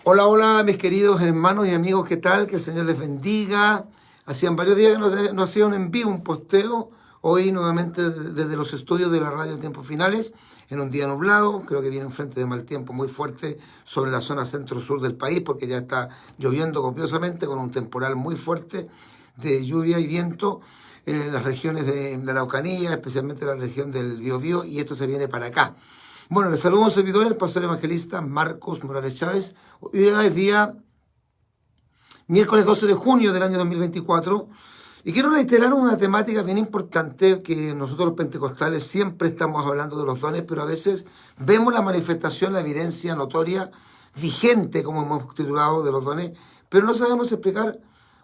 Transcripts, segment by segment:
Hola, hola, mis queridos hermanos y amigos, ¿qué tal? Que el Señor les bendiga. Hacían varios días que no hacía un envío, un posteo. Hoy nuevamente desde los estudios de la radio Tiempos Finales, en un día nublado. Creo que viene un frente de mal tiempo muy fuerte sobre la zona centro-sur del país, porque ya está lloviendo copiosamente con un temporal muy fuerte de lluvia y viento en las regiones de la Araucanía, especialmente la región del Biobío, y esto se viene para acá. Bueno, les saludo a un servidor, el pastor evangelista Marcos Morales Chávez. Hoy día es día miércoles 12 de junio del año 2024 y quiero reiterar una temática bien importante que nosotros los pentecostales siempre estamos hablando de los dones, pero a veces vemos la manifestación, la evidencia notoria, vigente, como hemos titulado, de los dones, pero no sabemos explicar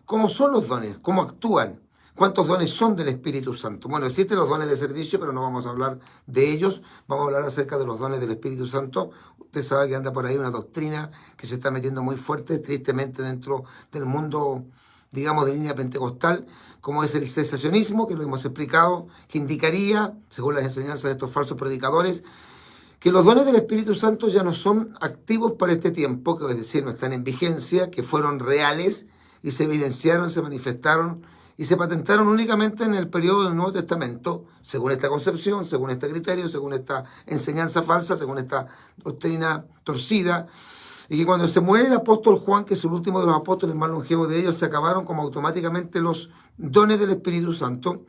cómo son los dones, cómo actúan. ¿Cuántos dones son del Espíritu Santo? Bueno, existen los dones de servicio, pero no vamos a hablar de ellos. Vamos a hablar acerca de los dones del Espíritu Santo. Usted sabe que anda por ahí una doctrina que se está metiendo muy fuerte, tristemente, dentro del mundo, digamos, de línea pentecostal, como es el cesacionismo, que lo hemos explicado, que indicaría, según las enseñanzas de estos falsos predicadores, que los dones del Espíritu Santo ya no son activos para este tiempo, que es decir, no están en vigencia, que fueron reales y se evidenciaron, se manifestaron y se patentaron únicamente en el periodo del Nuevo Testamento, según esta concepción, según este criterio, según esta enseñanza falsa, según esta doctrina torcida, y que cuando se muere el apóstol Juan, que es el último de los apóstoles más longevos de ellos, se acabaron como automáticamente los dones del Espíritu Santo,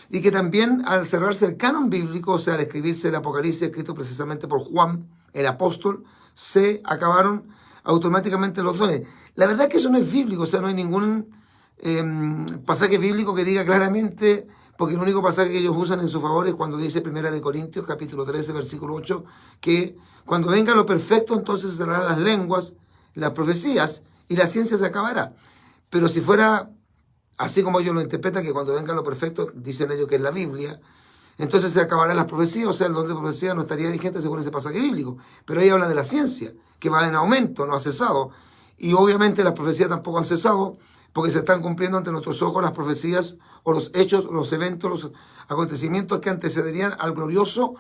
y que también al cerrarse el canon bíblico, o sea, al escribirse el Apocalipsis escrito precisamente por Juan, el apóstol, se acabaron automáticamente los dones. La verdad es que eso no es bíblico, o sea, no hay ningún pasaje bíblico que diga claramente, porque el único pasaje que ellos usan en su favor es cuando dice 1 Corintios, capítulo 13, versículo 8, que cuando venga lo perfecto, entonces se cerrarán las lenguas, las profecías, y la ciencia se acabará. Pero si fuera así como ellos lo interpretan, que cuando venga lo perfecto, dicen ellos que es la Biblia, entonces se acabarán las profecías, o sea, el don de profecía no estaría vigente según ese pasaje bíblico. Pero ahí habla de la ciencia, que va en aumento, no ha cesado. Y obviamente las profecías tampoco han cesado, porque se están cumpliendo ante nuestros ojos las profecías o los hechos, los eventos, los acontecimientos que antecederían al glorioso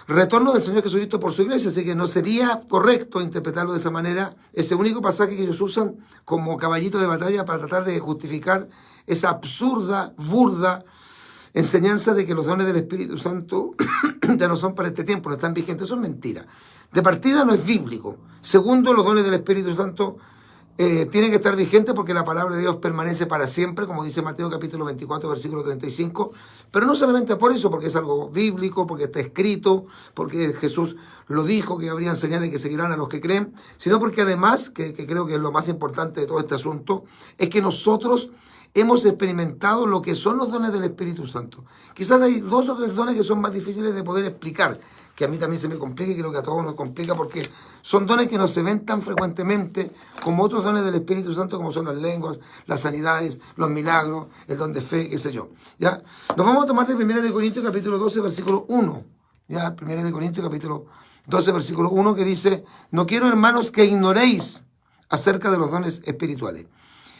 retorno del Señor Jesucristo por su iglesia. Así que no sería correcto interpretarlo de esa manera, ese único pasaje que ellos usan como caballito de batalla para tratar de justificar esa absurda, burda enseñanza de que los dones del Espíritu Santo ya no son para este tiempo, no están vigentes. Eso es mentira. De partida no es bíblico. Segundo, los dones del Espíritu Santo tienen que estar vigentes porque la palabra de Dios permanece para siempre, como dice Mateo capítulo 24, versículo 35. Pero no solamente por eso, porque es algo bíblico, porque está escrito, porque Jesús lo dijo, que habrían señales que seguirán a los que creen, sino porque además, que creo que es lo más importante de todo este asunto, es que nosotros hemos experimentado lo que son los dones del Espíritu Santo. Quizás hay 2 o 3 dones que son más difíciles de poder explicar, que a mí también se me complica y creo que a todos nos complica porque son dones que no se ven tan frecuentemente como otros dones del Espíritu Santo, como son las lenguas, las sanidades, los milagros, el don de fe, qué sé yo. ¿Ya? Nos vamos a tomar de 1 Corintios capítulo 12, versículo 1. ¿Ya? 1 Corintios capítulo 12, versículo 1, que dice: no quiero, hermanos, que ignoréis acerca de los dones espirituales.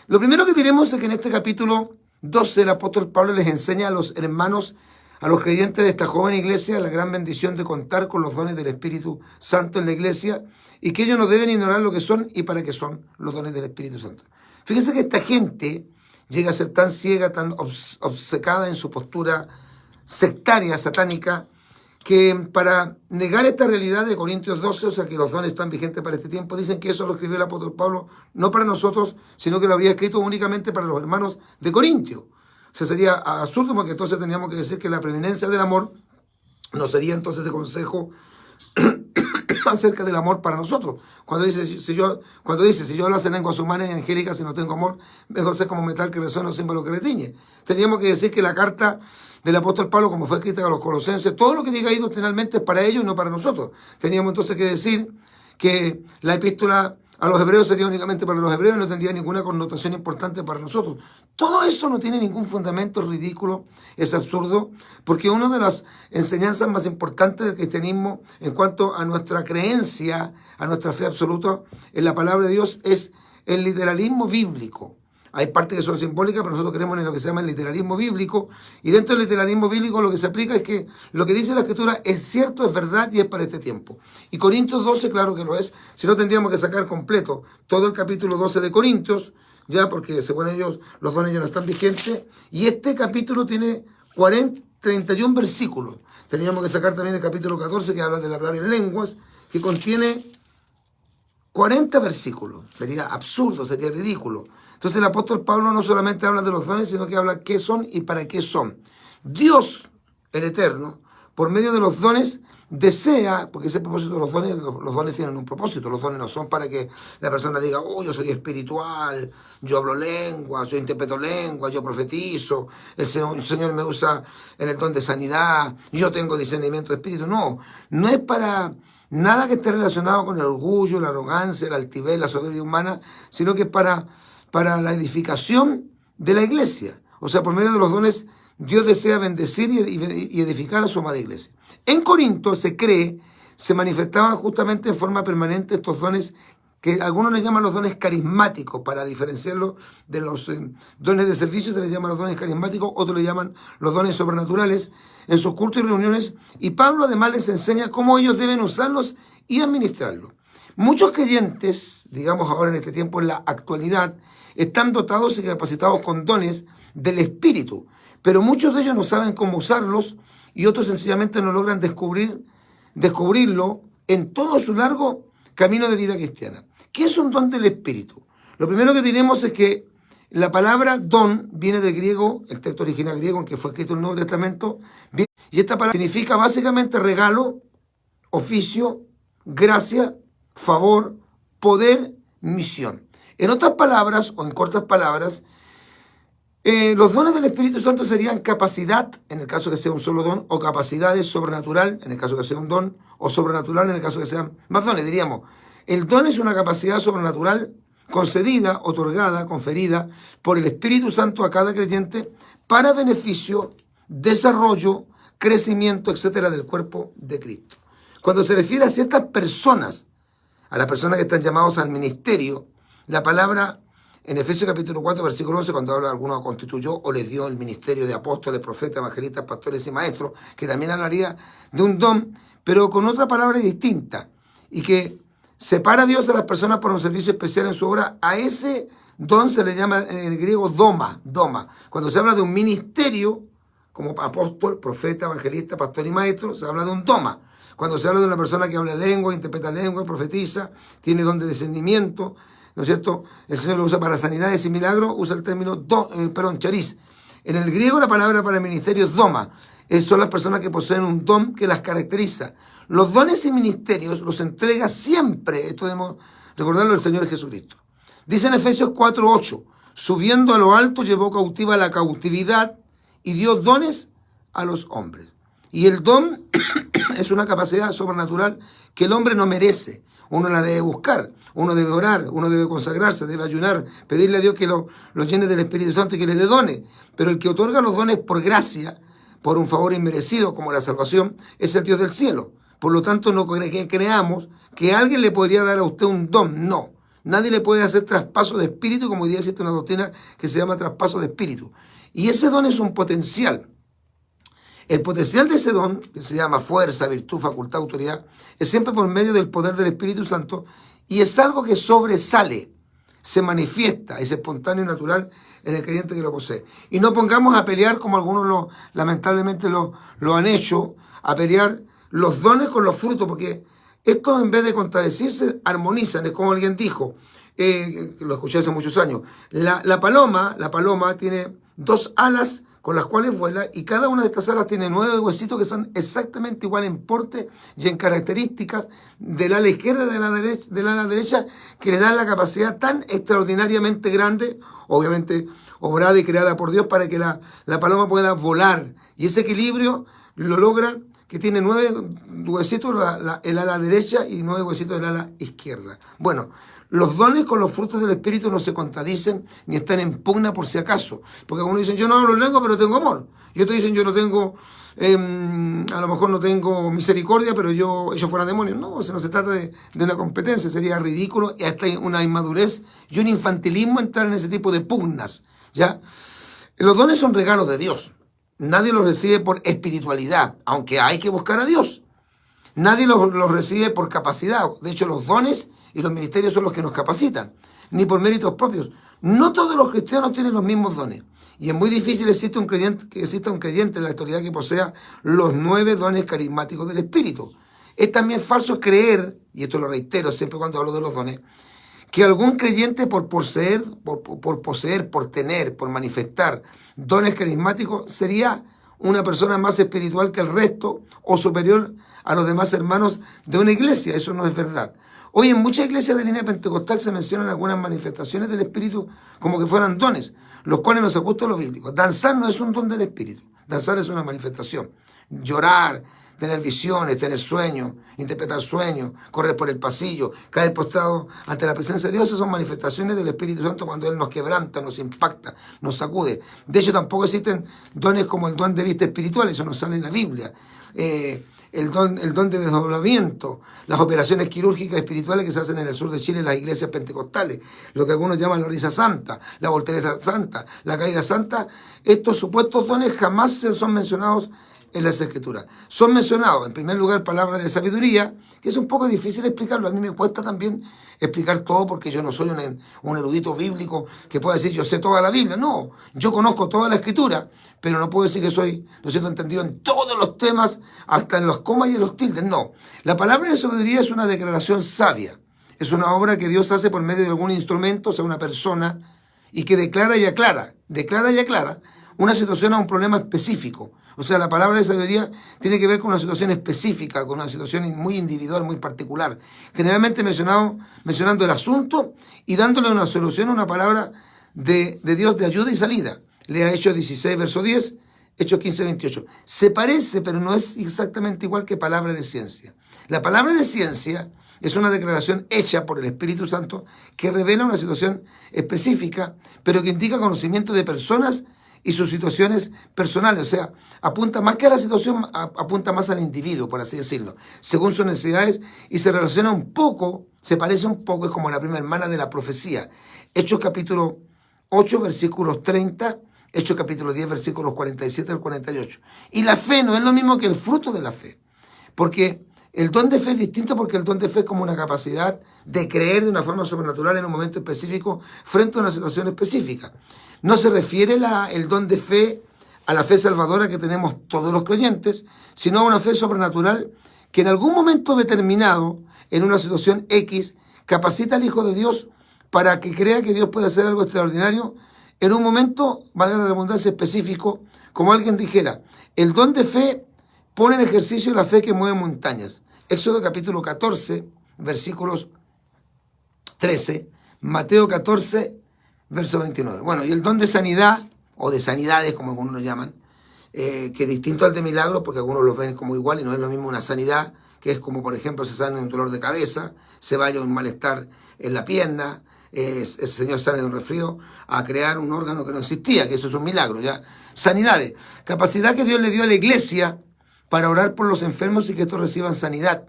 Lo primero que diremos es que en este capítulo 12 el apóstol Pablo les enseña a los hermanos, a los creyentes de esta joven iglesia, la gran bendición de contar con los dones del Espíritu Santo en la iglesia y que ellos no deben ignorar lo que son y para qué son los dones del Espíritu Santo. Fíjense que esta gente llega a ser tan ciega, tan obcecada en su postura sectaria, satánica, que para negar esta realidad de Corintios 12, o sea, que los dones están vigentes para este tiempo, dicen que eso lo escribió el apóstol Pablo no para nosotros, sino que lo habría escrito únicamente para los hermanos de Corintio. O sea, sería absurdo porque entonces tendríamos que decir que la preeminencia del amor no sería entonces de consejo acerca del amor para nosotros. Cuando dice, si yo hablo en lenguas humanas y angélicas y no tengo amor, mejor ser como metal que resuena o símbolo que retiñe. Tendríamos que decir que la carta del apóstol Pablo, como fue escrita a los colosenses, todo lo que diga ahí doctrinalmente es para ellos y no para nosotros. Teníamos entonces que decir que la epístola a los hebreos sería únicamente para los hebreos y no tendría ninguna connotación importante para nosotros. Todo eso no tiene ningún fundamento, es ridículo, es absurdo, porque una de las enseñanzas más importantes del cristianismo en cuanto a nuestra creencia, a nuestra fe absoluta en la palabra de Dios, es el literalismo bíblico. Hay partes que son simbólicas, pero nosotros creemos en lo que se llama el literalismo bíblico. Y dentro del literalismo bíblico lo que se aplica es que lo que dice la Escritura es cierto, es verdad y es para este tiempo. Y Corintios 12, claro que lo es. Si no, tendríamos que sacar completo todo el capítulo 12 de Corintios, ya porque según ellos los dones ya no están vigentes. Y este capítulo tiene 31 versículos. Teníamos que sacar también el capítulo 14 que habla del hablar en lenguas, que contiene 40 versículos. Sería absurdo, sería ridículo. Entonces el apóstol Pablo no solamente habla de los dones, sino que habla qué son y para qué son. Dios, el Eterno, por medio de los dones, desea, porque ese propósito de los dones tienen un propósito. Los dones no son para que la persona diga, oh, yo soy espiritual, yo hablo lenguas, yo interpreto lenguas, yo profetizo, el Señor me usa en el don de sanidad, yo tengo discernimiento de espíritu. No, no es para nada que esté relacionado con el orgullo, la arrogancia, la altivez, la soberbia humana, sino que es para la edificación de la iglesia. O sea, por medio de los dones, Dios desea bendecir y edificar a su amada iglesia. En Corinto se manifestaban justamente en forma permanente estos dones que algunos les llaman los dones carismáticos, para diferenciarlos de los dones de servicio. Se les llama los dones carismáticos, otros le llaman los dones sobrenaturales en sus cultos y reuniones. Y Pablo además les enseña cómo ellos deben usarlos y administrarlos. Muchos creyentes, digamos ahora en este tiempo, en la actualidad, están dotados y capacitados con dones del Espíritu, pero muchos de ellos no saben cómo usarlos y otros sencillamente no logran descubrirlo en todo su largo camino de vida cristiana. ¿Qué es un don del Espíritu? Lo primero que tenemos es que la palabra don viene del griego, el texto original griego en que fue escrito el Nuevo Testamento, y esta palabra significa básicamente regalo, oficio, gracia, favor, poder, misión. En otras palabras, o en cortas palabras, los dones del Espíritu Santo serían capacidad, en el caso que sea un solo don, o capacidades sobrenatural, en el caso que sea un don, o sobrenatural en el caso que sean más dones. Diríamos, el don es una capacidad sobrenatural concedida, otorgada, conferida por el Espíritu Santo a cada creyente para beneficio, desarrollo, crecimiento, etcétera, del cuerpo de Cristo. Cuando se refiere a ciertas personas, a las personas que están llamadas al ministerio, la palabra en Efesios capítulo 4, versículo 11, cuando habla de alguno constituyó o les dio el ministerio de apóstoles, profetas, evangelistas, pastores y maestros, que también hablaría de un don, pero con otra palabra distinta, y que separa a Dios a las personas por un servicio especial en su obra. A ese don se le llama en el griego doma. Cuando se habla de un ministerio, como apóstol, profeta, evangelista, pastor y maestro, se habla de un doma. Cuando se habla de una persona que habla lengua, interpreta lengua, profetiza, tiene don de discernimiento, ¿no es cierto? El Señor lo usa para sanidades y milagros, usa el término charis. En el griego la palabra para el ministerio es doma. Son las personas que poseen un don que las caracteriza. Los dones y ministerios los entrega siempre, esto debemos recordarlo, el Señor Jesucristo. Dice en Efesios 4:8, subiendo a lo alto llevó cautiva la cautividad y dio dones a los hombres. Y el don es una capacidad sobrenatural que el hombre no merece. Uno la debe buscar, uno debe orar, uno debe consagrarse, debe ayunar, pedirle a Dios que lo llene del Espíritu Santo y que le dé dones. Pero el que otorga los dones por gracia, por un favor inmerecido como la salvación, es el Dios del cielo. Por lo tanto, no creamos que alguien le podría dar a usted un don. No, nadie le puede hacer traspaso de espíritu, como hoy día existe una doctrina que se llama traspaso de espíritu. Y ese don es un potencial. El potencial de ese don, que se llama fuerza, virtud, facultad, autoridad, es siempre por medio del poder del Espíritu Santo y es algo que sobresale, se manifiesta, es espontáneo y natural en el creyente que lo posee. Y no pongamos a pelear, como algunos lamentablemente lo han hecho, a pelear los dones con los frutos, porque estos en vez de contradecirse, armonizan. Es como alguien dijo, lo escuché hace muchos años, la paloma tiene 2 alas con las cuales vuela, y cada una de estas alas tiene 9 huesitos que son exactamente igual en porte y en características del ala izquierda y del ala derecha, que le dan la capacidad tan extraordinariamente grande, obviamente obrada y creada por Dios, para que la paloma pueda volar. Y ese equilibrio lo logra que tiene 9 huesitos el ala derecha y 9 huesitos el ala izquierda. Bueno, los dones con los frutos del Espíritu no se contradicen ni están en pugna por si acaso. Porque algunos dicen, yo no hablo lengua, pero tengo amor. Y otros dicen, yo no tengo, a lo mejor no tengo misericordia, pero ellos fueran demonios. No, o sea, no se trata de una competencia. Sería ridículo y hasta una inmadurez y un infantilismo entrar en ese tipo de pugnas, ¿ya? Los dones son regalos de Dios. Nadie los recibe por espiritualidad, aunque hay que buscar a Dios. Nadie los recibe por capacidad. De hecho, los dones y los ministerios son los que nos capacitan, ni por méritos propios. No todos los cristianos tienen los mismos dones. Y es muy difícil que exista un creyente en la actualidad que posea los 9 dones carismáticos del Espíritu. Es también falso creer, y esto lo reitero siempre cuando hablo de los dones, que algún creyente por poseer, por tener, por manifestar dones carismáticos, sería una persona más espiritual que el resto o superior a los demás hermanos de una iglesia. Eso no es verdad. Hoy en muchas iglesias de línea pentecostal se mencionan algunas manifestaciones del Espíritu como que fueran dones, los cuales no se ajustan a lo bíblico. Danzar no es un don del Espíritu, danzar es una manifestación. Llorar, tener visiones, tener sueños, interpretar sueños, correr por el pasillo, caer postrado ante la presencia de Dios, esas son manifestaciones del Espíritu Santo cuando Él nos quebranta, nos impacta, nos sacude. De hecho, tampoco existen dones como el don de vista espiritual, eso no sale en la Biblia. El don de desdoblamiento, las operaciones quirúrgicas espirituales que se hacen en el sur de Chile en las iglesias pentecostales, lo que algunos llaman la risa santa, la voltereta santa, la caída santa, estos supuestos dones jamás son mencionados en las Escrituras. Son mencionados, en primer lugar, palabras de sabiduría, que es un poco difícil explicarlo. A mí me cuesta también explicar todo porque yo no soy un erudito bíblico que pueda decir yo sé toda la Biblia. No, yo conozco toda la Escritura, pero no puedo decir que soy, no siento entendido en todos los temas, hasta en los comas y en los tildes. No, la palabra de sabiduría es una declaración sabia. Es una obra que Dios hace por medio de algún instrumento, o sea, una persona, y que declara y aclara una situación a un problema específico. O sea, la palabra de sabiduría tiene que ver con una situación específica, con una situación muy individual, muy particular. Generalmente mencionando el asunto y dándole una solución, una palabra de Dios de ayuda y salida. Lea Hechos 16, verso 10, Hechos 15, 28. Se parece, pero no es exactamente igual que palabra de ciencia. La palabra de ciencia es una declaración hecha por el Espíritu Santo que revela una situación específica, pero que indica conocimiento de personas y sus situaciones personales. O sea, apunta más que a la situación, apunta más al individuo, por así decirlo, según sus necesidades, y se relaciona un poco, se parece un poco, es como la prima hermana de la profecía. Hechos capítulo 8, versículos 30, Hechos capítulo 10, versículos 47 al 48. Y la fe no es lo mismo que el fruto de la fe, porque el don de fe es distinto, porque el don de fe es como una capacidad de creer de una forma sobrenatural en un momento específico frente a una situación específica. No se refiere el don de fe a la fe salvadora que tenemos todos los creyentes, sino a una fe sobrenatural que en algún momento determinado, en una situación X, capacita al Hijo de Dios para que crea que Dios puede hacer algo extraordinario en un momento, valga la redundancia, específico, como alguien dijera, el don de fe pone en ejercicio la fe que mueve montañas. Éxodo capítulo 14, versículos 13, Mateo 14, verso 29. Bueno, y el don de sanidad, o de sanidades, como algunos lo llaman, que es distinto al de milagros, porque algunos los ven como igual y no es lo mismo una sanidad, que es como, por ejemplo, se sana de un dolor de cabeza, se vaya un malestar en la pierna, el Señor sale de un resfrío a crear un órgano que no existía, que eso es un milagro, ¿ya? Sanidades, capacidad que Dios le dio a la iglesia para orar por los enfermos y que estos reciban sanidad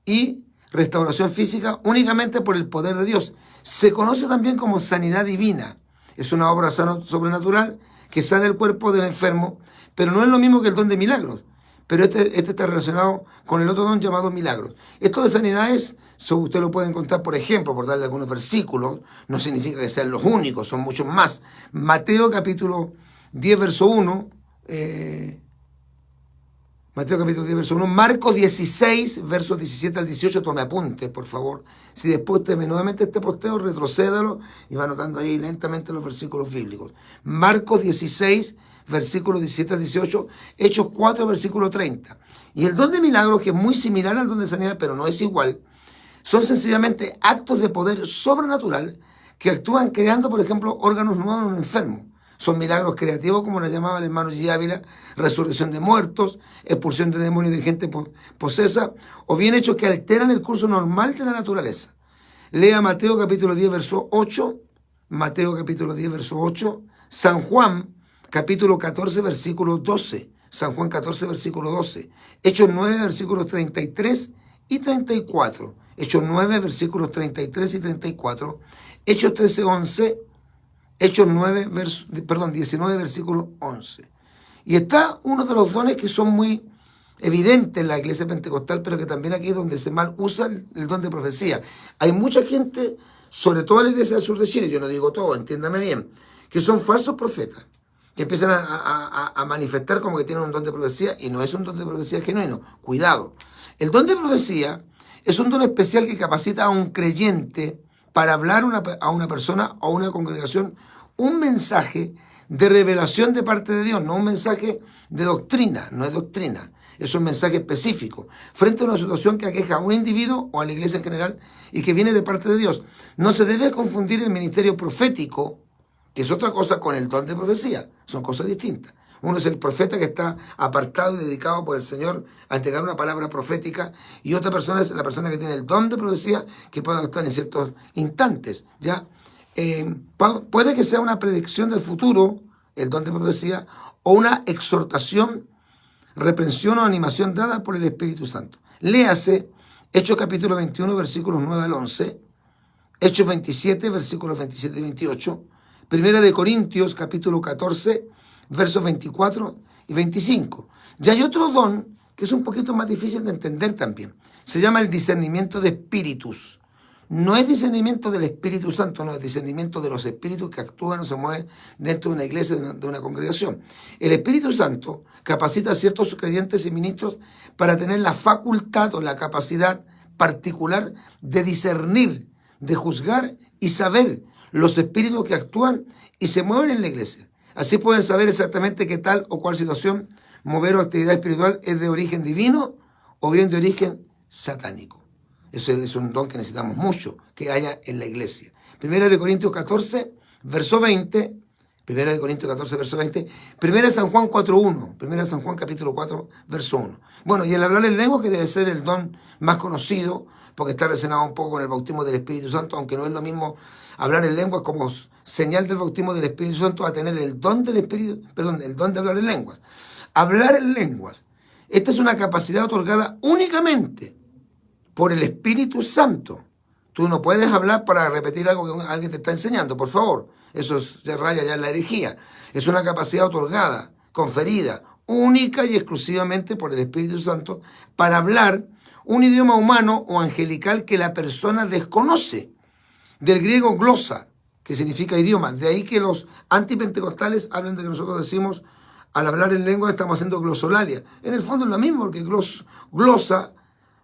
y restauración física únicamente por el poder de Dios. Se conoce también como sanidad divina. Es una obra sobrenatural que sana el cuerpo del enfermo, pero no es lo mismo que el don de milagros. Pero este está relacionado con el otro don llamado milagros. Esto de sanidades, usted lo puede encontrar, por ejemplo, por darle algunos versículos, no significa que sean los únicos, son muchos más. Mateo capítulo 10, verso 1, Mateo capítulo 10, verso 1, Marcos 16, versos 17 al 18, tome apunte, por favor. Si después te ve nuevamente este posteo, retrocédalo y va anotando ahí lentamente los versículos bíblicos. Marcos 16, versículos 17 al 18, Hechos 4, versículo 30. Y el don de milagros, que es muy similar al don de sanidad, pero no es igual, son sencillamente actos de poder sobrenatural que actúan creando, por ejemplo, órganos nuevos en un enfermo. son milagros creativos, como nos llamaba el hermano G. Ávila, resurrección de muertos, expulsión de demonios de gente posesa, o bien hechos que alteran el curso normal de la naturaleza. Lea Mateo capítulo 10, verso 8, Mateo capítulo 10, verso 8, San Juan capítulo 14, versículo 12, San Juan 14, versículo 12, Hechos 9, versículos 33 y 34, Hechos 9, versículos 33 y 34, Hechos 13, 11, Hechos 19, versículo 11. Y está uno de los dones que son muy evidentes en la iglesia pentecostal, pero que también aquí es donde se mal usa el don de profecía. Hay mucha gente, sobre todo en la iglesia del sur de Chile, yo no digo todo, entiéndame bien, que son falsos profetas, que empiezan a manifestar como que tienen un don de profecía, y no es un don de profecía genuino. Cuidado. El don de profecía es un don especial que capacita a un creyente para hablar a una persona o a una congregación un mensaje de revelación de parte de Dios, no un mensaje de doctrina, no es doctrina, es un mensaje específico, frente a una situación que aqueja a un individuo o a la iglesia en general y que viene de parte de Dios. No se debe confundir el ministerio profético, que es otra cosa, con el don de profecía, son cosas distintas. Uno es el profeta que está apartado y dedicado por el Señor a entregar una palabra profética, y otra persona es la persona que tiene el don de profecía, que puede actuar en ciertos instantes, ¿ya? Puede que sea una predicción del futuro, el don de profecía, o una exhortación, reprensión o animación dada por el Espíritu Santo. Léase Hechos capítulo 21, versículos 9 al 11, Hechos 27, versículos 27 y 28, Primera de Corintios capítulo 14, versos 24 y 25. Y hay otro don que es un poquito más difícil de entender también. Se llama el discernimiento de espíritus. No es discernimiento del Espíritu Santo, no es discernimiento de los espíritus que actúan o se mueven dentro de una iglesia, de una congregación. El Espíritu Santo capacita a ciertos creyentes y ministros para tener la facultad o la capacidad particular de discernir, de juzgar y saber los espíritus que actúan y se mueven en la iglesia. Así pueden saber exactamente qué tal o cual situación, mover o actividad espiritual es de origen divino o bien de origen satánico. Eso es un don que necesitamos mucho que haya en la iglesia. Primera de Corintios 14, verso 20. Primera de Corintios 14, verso 20. Primera de San Juan 4.1. Primera de San Juan capítulo 4, verso 1. Bueno, y el hablar en lengua, que debe ser el don más conocido, porque está relacionado un poco con el bautismo del Espíritu Santo, aunque no es lo mismo hablar en lenguas como señal del bautismo del Espíritu Santo a tener el don del Espíritu, el don de hablar en lenguas. Hablar en lenguas. Esta es una capacidad otorgada únicamente por el Espíritu Santo. Tú no puedes hablar para repetir algo que alguien te está enseñando, por favor. Eso se raya ya en la herejía. Es una capacidad otorgada, conferida, única y exclusivamente por el Espíritu Santo para hablar un idioma humano o angelical que la persona desconoce. Del griego glosa, que significa idioma. De ahí que los antipentecostales hablan de que nosotros decimos, al hablar en lengua estamos haciendo glosolalia. En el fondo es lo mismo, porque glosa,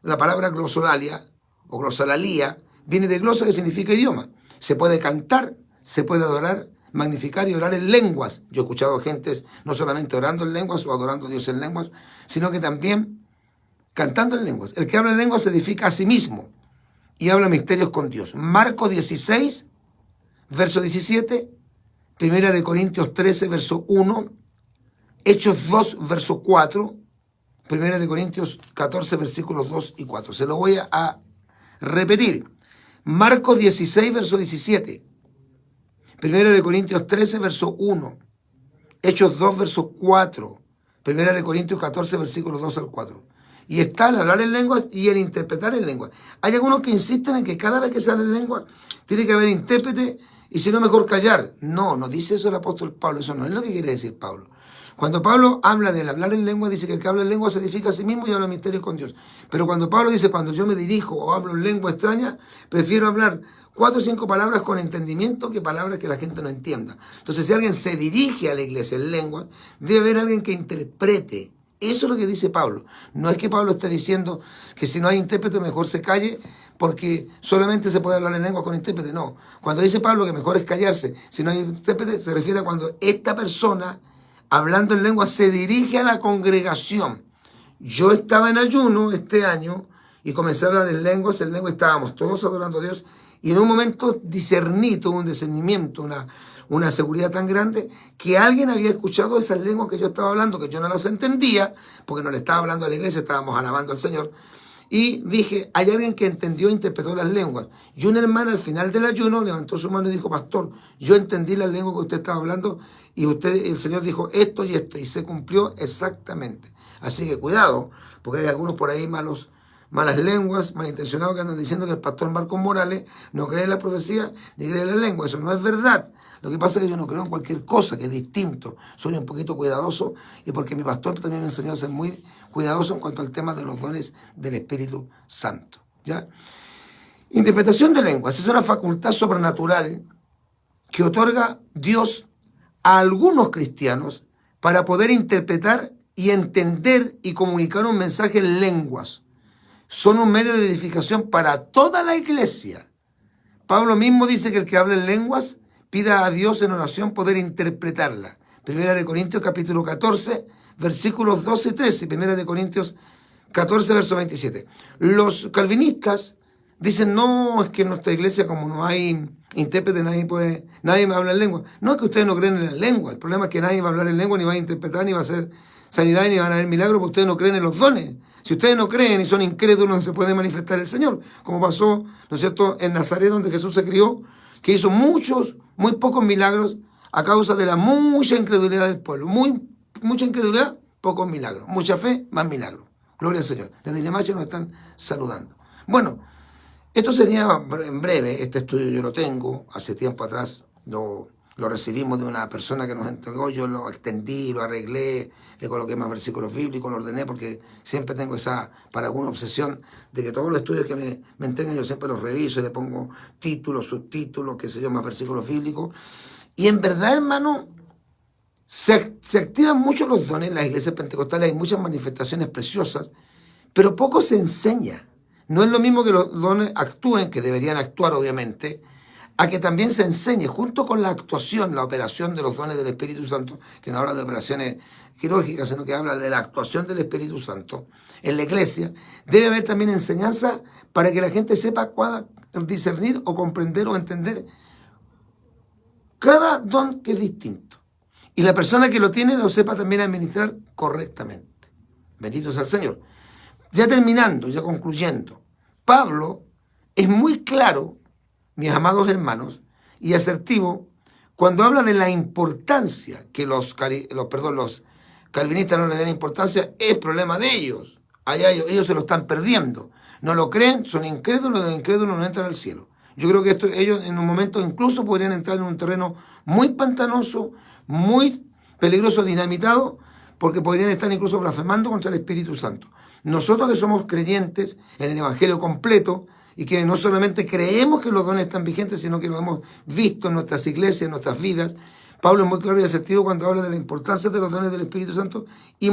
la palabra glosolalia o glosolalia, viene de glosa, que significa idioma. Se puede cantar, se puede adorar, magnificar y orar en lenguas. Yo he escuchado gentes no solamente orando en lenguas o adorando a Dios en lenguas, sino que también cantando en lenguas. El que habla en lenguas se edifica a sí mismo y habla misterios con Dios. Marcos 16, verso 17, Primera de Corintios 13, verso 1, Hechos 2, verso 4, Primera de Corintios 14, versículos 2 y 4. Se lo voy a repetir. Marcos 16, verso 17, Primera de Corintios 13, verso 1, Hechos 2, verso 4, Primera de Corintios 14, versículos 2 al 4. Y está el hablar en lenguas y el interpretar en lenguas. Hay algunos que insisten en que cada vez que se habla en lengua tiene que haber intérprete y si no mejor callar. No, no dice eso el apóstol Pablo, eso no es lo que quiere decir Pablo. Cuando Pablo habla del hablar en lengua, dice que el que habla en lengua se edifica a sí mismo y habla misterios con Dios. Pero cuando Pablo dice, cuando yo me dirijo o hablo en lengua extraña, prefiero hablar 4 o 5 palabras con entendimiento que palabras que la gente no entienda. Entonces, si alguien se dirige a la iglesia en lengua, debe haber alguien que interprete. Eso es lo que dice Pablo. No es que Pablo esté diciendo que si no hay intérprete mejor se calle porque solamente se puede hablar en lengua con intérprete. No. Cuando dice Pablo que mejor es callarse si no hay intérprete, se refiere a cuando esta persona, hablando en lengua, se dirige a la congregación. Yo estaba en ayuno este año y comencé a hablar en lengua estábamos todos adorando a Dios y en un momento discerní, tuve un discernimiento, una seguridad tan grande que alguien había escuchado esas lenguas que yo estaba hablando, que yo no las entendía, porque no le estaba hablando a la iglesia, estábamos alabando al Señor. Y dije, hay alguien que entendió e interpretó las lenguas. Y una hermana al final del ayuno levantó su mano y dijo, pastor, yo entendí las lenguas que usted estaba hablando y el Señor dijo esto y esto, y se cumplió exactamente. Así que cuidado, porque hay algunos por ahí malas lenguas, malintencionados, que andan diciendo que el pastor Marcos Morales no cree en la profecía ni cree en la lengua. Eso no es verdad. Lo que pasa es que yo no creo en cualquier cosa, que es distinto. Soy un poquito cuidadoso y porque mi pastor también me enseñó a ser muy cuidadoso en cuanto al tema de los dones del Espíritu Santo. ¿Ya? Interpretación de lenguas es una facultad sobrenatural que otorga Dios a algunos cristianos para poder interpretar y entender y comunicar un mensaje en lenguas. Son un medio de edificación para toda la iglesia. Pablo mismo dice que el que habla en lenguas pida a Dios en oración poder interpretarla. Primera de Corintios capítulo 14, versículos 12 y 13. Primera de Corintios 14, verso 27. Los calvinistas dicen, no, es que en nuestra iglesia como no hay intérprete, nadie me habla en lengua. No es que ustedes no creen en la lengua. El problema es que nadie va a hablar en lengua, ni va a interpretar, ni va a hacer sanidad, ni van a haber milagros, porque ustedes no creen en los dones. Si ustedes no creen y son incrédulos, no se puede manifestar el Señor. Como pasó, ¿no es cierto?, en Nazaret, donde Jesús se crió, que hizo muy pocos milagros a causa de la mucha incredulidad del pueblo. Mucha incredulidad, pocos milagros. Mucha fe, más milagros. Gloria al Señor. Desde Limache nos están saludando. Bueno, esto sería en breve. Este estudio yo lo tengo. Hace tiempo atrás lo recibimos de una persona que nos entregó. Yo lo extendí, lo arreglé, le coloqué más versículos bíblicos, lo ordené, porque siempre tengo para alguna obsesión, de que todos los estudios que me entreguen yo siempre los reviso y le pongo títulos, subtítulos, qué sé yo, más versículos bíblicos. Y en verdad, hermano, se activan mucho los dones en las iglesias pentecostales. Hay muchas manifestaciones preciosas, pero poco se enseña. No es lo mismo que los dones actúen, que deberían actuar obviamente, a que también se enseñe junto con la actuación, la operación de los dones del Espíritu Santo, que no habla de operaciones quirúrgicas, sino que habla de la actuación del Espíritu Santo en la iglesia. Debe haber también enseñanza para que la gente sepa discernir o comprender o entender cada don que es distinto. Y la persona que lo tiene lo sepa también administrar correctamente. Bendito sea el Señor. Ya terminando, ya concluyendo, Pablo es muy claro, mis amados hermanos, y asertivo cuando habla de la importancia que los calvinistas no le den importancia. Es problema de ellos. Allá ellos se lo están perdiendo. No lo creen, son incrédulos, los incrédulos no entran al cielo. Yo creo que ellos en un momento incluso podrían entrar en un terreno muy pantanoso, muy peligroso, dinamitado, porque podrían estar incluso blasfemando contra el Espíritu Santo. Nosotros que somos creyentes en el Evangelio completo y que no solamente creemos que los dones están vigentes, sino que lo hemos visto en nuestras iglesias, en nuestras vidas, Pablo es muy claro y asertivo cuando habla de la importancia de los dones del Espíritu Santo y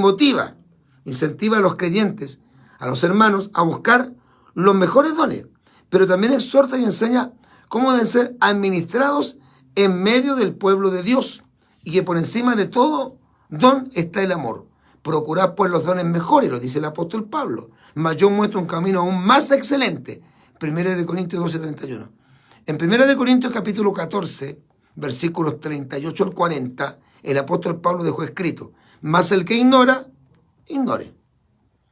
incentiva a los creyentes, a los hermanos, a buscar los mejores dones, pero también exhorta y enseña cómo deben ser administrados en medio del pueblo de Dios y que por encima de todo don está el amor. Procurad pues los dones mejores, lo dice el apóstol Pablo, mas yo muestro un camino aún más excelente. 1 de Corintios 12:31. En 1 de Corintios capítulo 14, versículos 38 al 40, el apóstol Pablo dejó escrito, mas el que ignora, ignore.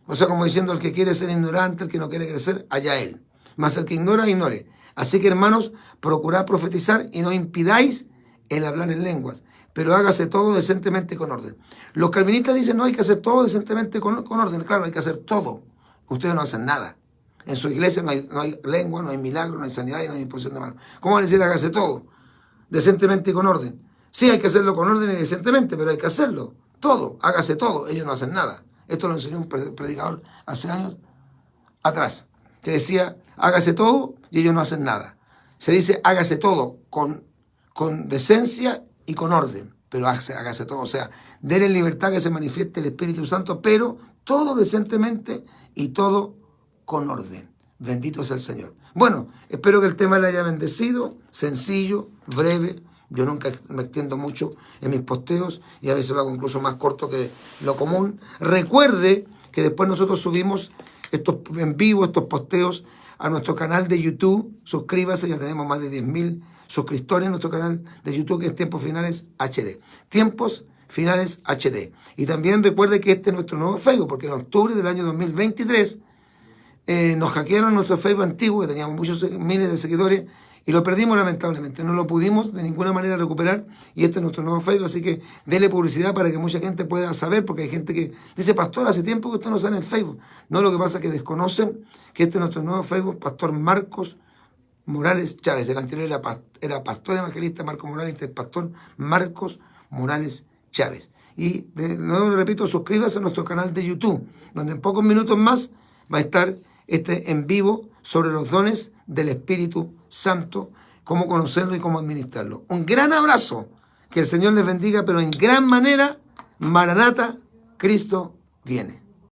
O sea, como diciendo, el que quiere ser ignorante, el que no quiere crecer, allá él. Mas el que ignora, ignore. Así que, hermanos, procurad profetizar y no impidáis el hablar en lenguas, pero hágase todo decentemente con orden. Los calvinistas dicen, no hay que hacer todo decentemente con orden. Claro, hay que hacer todo. Ustedes no hacen nada. En su iglesia no hay lengua, no hay milagro, no hay sanidad y no hay imposición de manos. ¿Cómo van a decir hágase todo decentemente y con orden? Sí, hay que hacerlo con orden y decentemente, pero hay que hacerlo. Todo, hágase todo. Ellos no hacen nada. Esto lo enseñó un predicador hace años atrás, que decía, hágase todo y ellos no hacen nada. Se dice, hágase todo con decencia y con orden, pero hágase todo. O sea, denle libertad que se manifieste el Espíritu Santo, pero todo decentemente y todo con orden. Bendito sea el Señor. Bueno, espero que el tema le haya bendecido, sencillo, breve. Yo nunca me extiendo mucho en mis posteos y a veces lo hago incluso más corto que lo común. Recuerde que después nosotros subimos estos en vivo, estos posteos a nuestro canal de YouTube, suscríbase, ya tenemos más de 10.000 suscriptores en nuestro canal de YouTube, que es Tiempos Finales HD. Tiempos Finales HD. Y también recuerde que este es nuestro nuevo Facebook, porque en octubre del año 2023 nos hackearon nuestro Facebook antiguo, que teníamos muchos miles de seguidores, y lo perdimos lamentablemente. No lo pudimos de ninguna manera recuperar, y este es nuestro nuevo Facebook, así que dele publicidad para que mucha gente pueda saber, porque hay gente que dice, pastor, hace tiempo que usted no sale en Facebook. No, lo que pasa es que desconocen que este es nuestro nuevo Facebook, Pastor Marcos Morales Chávez. El anterior era Pastor Evangelista Marcos Morales, este es Pastor Marcos Morales Chávez. Y de nuevo le repito, suscríbase a nuestro canal de YouTube, donde en pocos minutos más va a estar en vivo sobre los dones del Espíritu Santo, cómo conocerlo y cómo administrarlo. Un gran abrazo, que el Señor les bendiga, pero en gran manera, Maranata, Cristo viene.